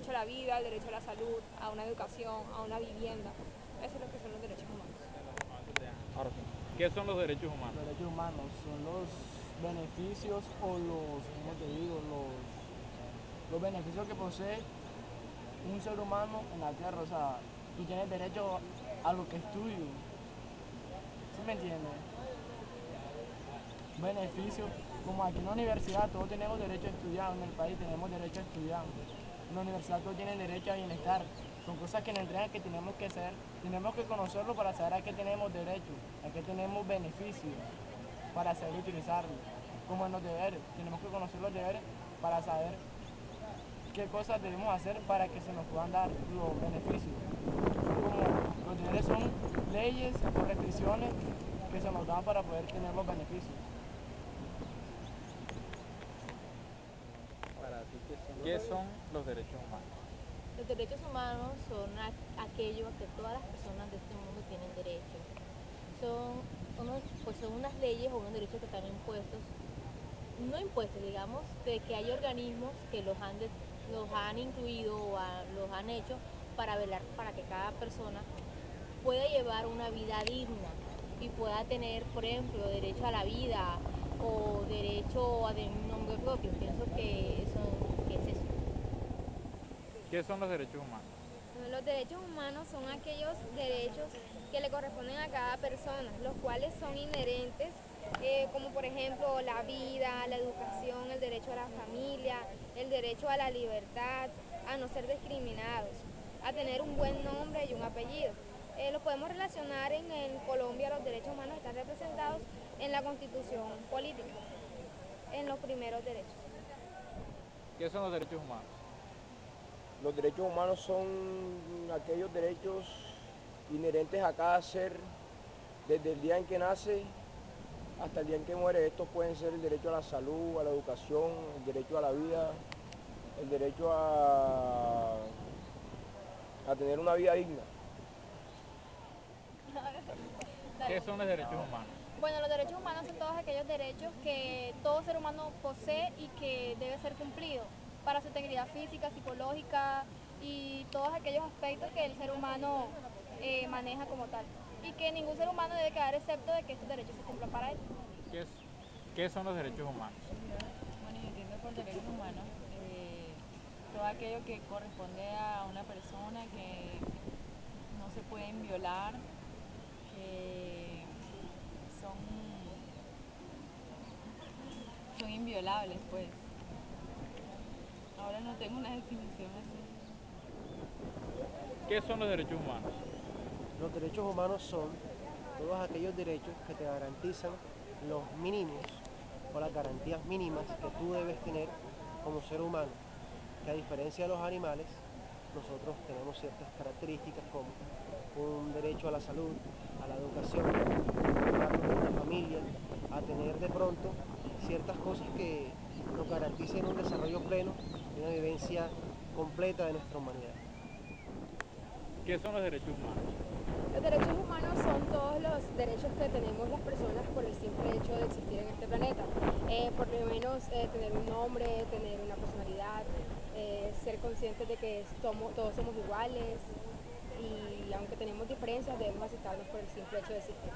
derecho a la vida, el derecho a la salud, a una educación, a una vivienda. Eso es lo que son los derechos humanos. Ahora sí. ¿Qué son los derechos humanos? Los derechos humanos son los beneficios o los, ¿cómo te digo? Los beneficios que posee un ser humano en la tierra. O sea, tú tienes derecho a lo que es tuyo. ¿Sí me entiendes? Beneficios, como aquí en la universidad todos tenemos derecho a estudiar, en el país tenemos derecho a estudiar. En la universidad todos tienen derecho a bienestar. Son cosas que nos entregan que tenemos que hacer, tenemos que conocerlo para saber a qué tenemos derecho, a qué tenemos beneficios, para saber utilizarlo. Como en los deberes, tenemos que conocer los deberes para saber qué cosas debemos hacer para que se nos puedan dar los beneficios. Como los deberes son leyes o restricciones que se nos dan para poder tener los beneficios. Para ti, ¿qué son los derechos humanos? Los derechos humanos son aquello a que todas las personas de este mundo tienen derecho. Son unas leyes o unos derechos que están impuestos, no impuestos, digamos, de que hay organismos que los han incluido o los han hecho para velar para que cada persona pueda llevar una vida digna y pueda tener, por ejemplo, derecho a la vida o derecho a tener un nombre propio. Pienso que es eso. ¿Qué son los derechos humanos? Los derechos humanos son aquellos derechos que le corresponden a cada persona, los cuales son inherentes, como por ejemplo la vida, la educación, el derecho a la familia, el derecho a la libertad, a no ser discriminados, a tener un buen nombre y un apellido. Los podemos relacionar en Colombia, los derechos humanos están representados en la Constitución política, en los primeros derechos. ¿Qué son los derechos humanos? Los derechos humanos son aquellos derechos inherentes a cada ser desde el día en que nace hasta el día en que muere. Estos pueden ser el derecho a la salud, a la educación, el derecho a la vida, el derecho a tener una vida digna. ¿Qué son los derechos humanos? Bueno, los derechos humanos son todos aquellos derechos que todo ser humano posee y que debe ser cumplido para su integridad física, psicológica y todos aquellos aspectos que el ser humano maneja como tal. Y que ningún ser humano debe quedar excepto de que estos derechos se cumplan para él. ¿Qué, es- ¿Qué son los derechos humanos? Bueno, yo entiendo por derechos humanos todo aquello que corresponde a una persona que no se pueden violar, que son, son inviolables, pues. Ahora no tengo una definición así. ¿Qué son los derechos humanos? Los derechos humanos son todos aquellos derechos que te garantizan los mínimos o las garantías mínimas que tú debes tener como ser humano, que a diferencia de los animales, nosotros tenemos ciertas características como un derecho a la salud, a la educación, a tener una familia, a tener de pronto ciertas cosas que nos garanticen un desarrollo pleno y una vivencia completa de nuestra humanidad. ¿Qué son los derechos humanos? Los derechos humanos son todos los derechos que tenemos las personas por el simple hecho de existir en este planeta. Por lo menos tener un nombre, tener una personalidad, ser conscientes de que todos somos iguales y aunque tenemos diferencias debemos aceptarnos por el simple hecho de existir.